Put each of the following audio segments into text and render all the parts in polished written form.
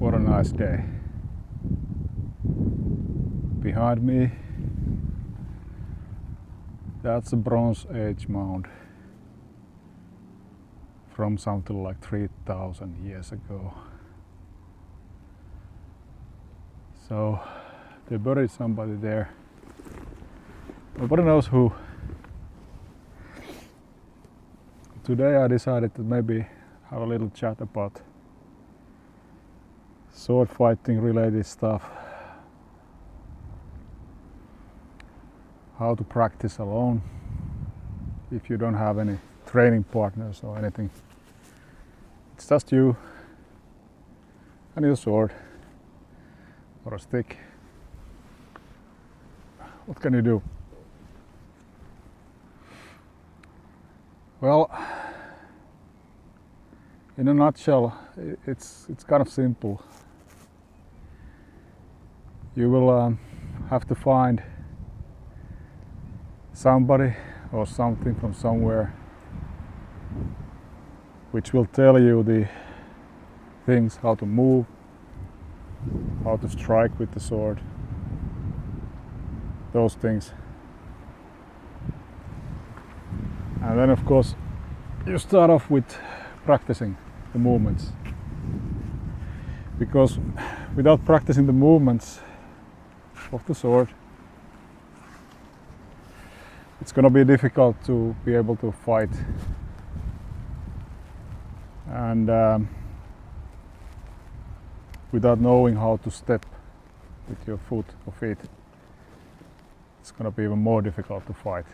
What a nice day. Behind me, that's a Bronze Age mound from something like 3,000 years ago. So they buried somebody there. Nobody knows who. Today I decided to maybe have a little chat about sword fighting related stuff. How to practice alone if you don't have any training partners or anything. It's just you and your sword or a stick. What can you do? Well, in a nutshell, it's kind of simple. You will have to find somebody or something from somewhere which will tell you the things, how to move, how to strike with the sword, those things. And then of course you start off with practicing the movements, because without practicing the movements of the sword, it's gonna be difficult to be able to fight. And without knowing how to step with your foot or feet, it's gonna be even more difficult to fight.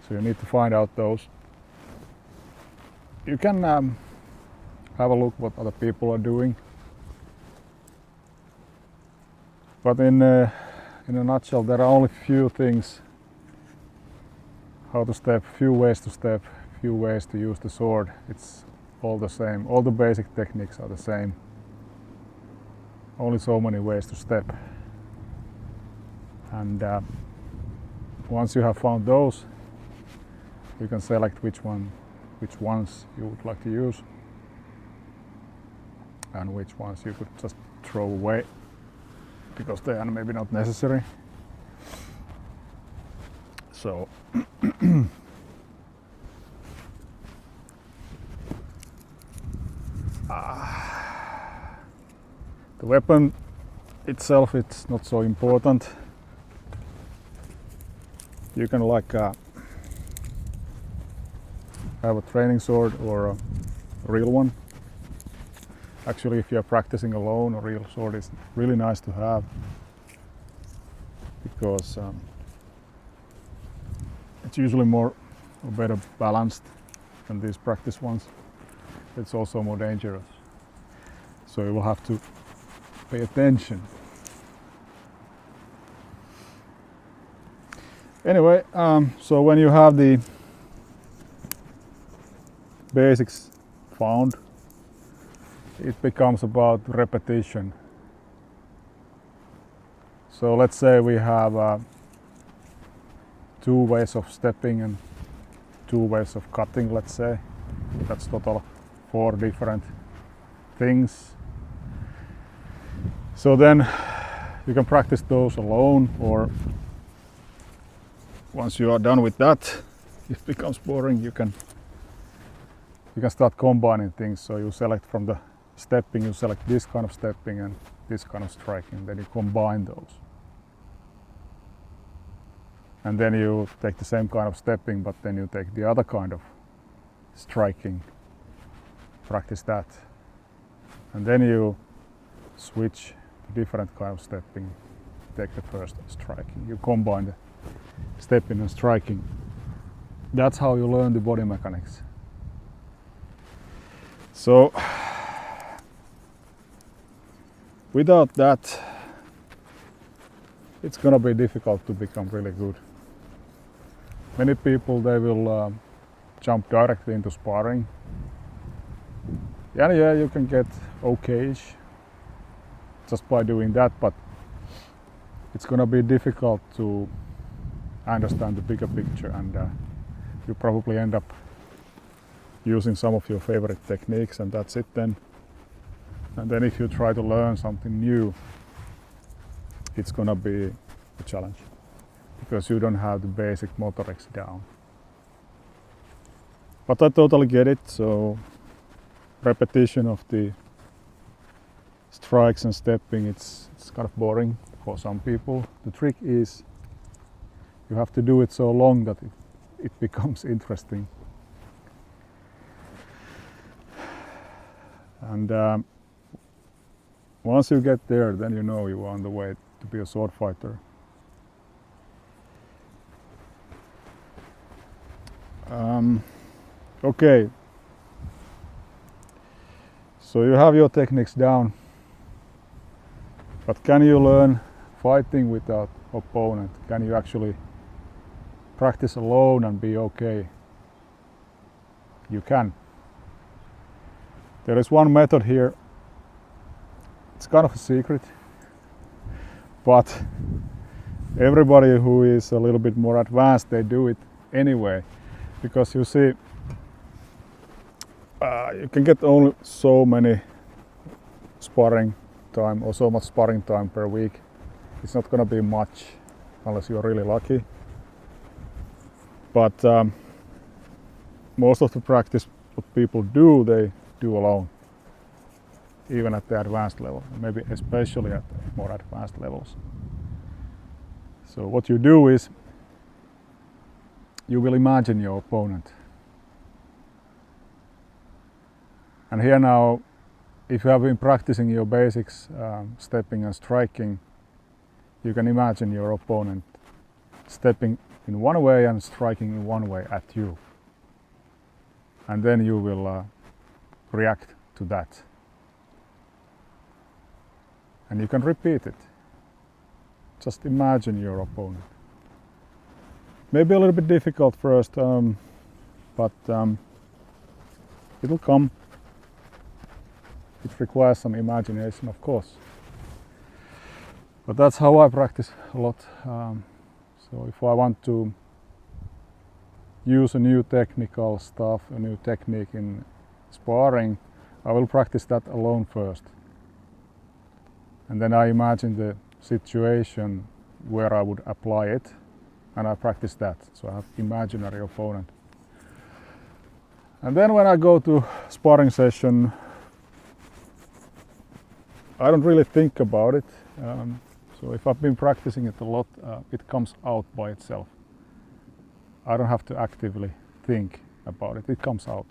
So you need to find out those. You can have a look what other people are doing, but in a nutshell, there are only few things how to step, few ways to step, few ways to use the sword. It's all the same. All the basic techniques are the same. Only so many ways to step. And once you have found those, you can select which ones you would like to use and which ones you could just throw away because they are maybe not necessary. So the weapon itself, it's not so important. You can have a training sword or a real one. Actually, if you're practicing alone, a real sword is really nice to have because it's usually more or better balanced than these practice ones. It's also more dangerous, so you will have to pay attention. Anyway, so when you have the basics found, it becomes about repetition. So let's say we have 2 ways of stepping and 2 ways of cutting, let's say. That's total 4 different things. So then you can practice those alone, or once you are done with that, if it becomes boring, you can start combining things. So you select from the stepping, you select this kind of stepping and this kind of striking, then you combine those. And then you take the same kind of stepping, but then you take the other kind of striking, practice that. And then you switch to different kind of stepping, take the first striking. You combine the stepping and striking. That's how you learn the body mechanics. So without that, it's gonna be difficult to become really good. Many people, they will jump directly into sparring. Yeah, you can get okay-ish just by doing that, but it's gonna be difficult to understand the bigger picture, and you probably end up using some of your favorite techniques, and that's it then. And then if you try to learn something new, it's gonna be a challenge because you don't have the basic motorics down. But I totally get it, so repetition of the strikes and stepping, it's kind of boring for some people. The trick is you have to do it so long that it becomes interesting. And once you get there, then you know you are on the way to be a sword fighter. Okay, so you have your techniques down, but can you learn fighting without opponent? Can you actually practice alone and be okay? You can. There is one method here. It's kind of a secret, but everybody who is a little bit more advanced, they do it anyway, because you see, you can get only so many sparring time or so much sparring time per week. It's not gonna be much unless you're really lucky. But most of the practice what people do, they do alone, even at the advanced level, maybe especially at the more advanced levels. So what you do is you will imagine your opponent. And here now, if you have been practicing your basics, stepping and striking, you can imagine your opponent stepping in one way and striking in one way at you. And then you will react to that. And you can repeat it. Just imagine your opponent. Maybe a little bit difficult first, but it'll come. It requires some imagination, of course. But that's how I practice a lot. So if I want to use a new technical stuff, a new technique in sparring, I will practice that alone first. And then I imagine the situation where I would apply it, and I practice that. So I have imaginary opponent. And then when I go to sparring session, I don't really think about it. So if I've been practicing it a lot, it comes out by itself. I don't have to actively think about it. It comes out.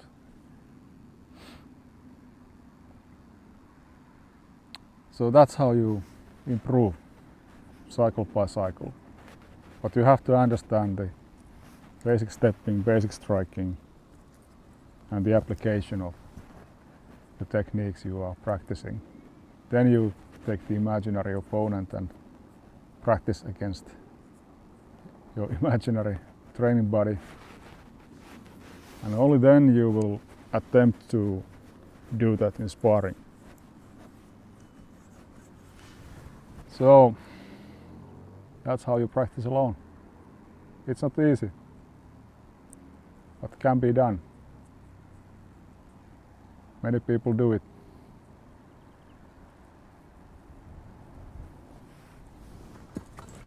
So that's how you improve cycle by cycle. But you have to understand the basic stepping, basic striking, and the application of the techniques you are practicing. Then you take the imaginary opponent and practice against your imaginary training buddy. And only then you will attempt to do that in sparring. So that's how you practice alone. It's not easy, but can be done. Many people do it.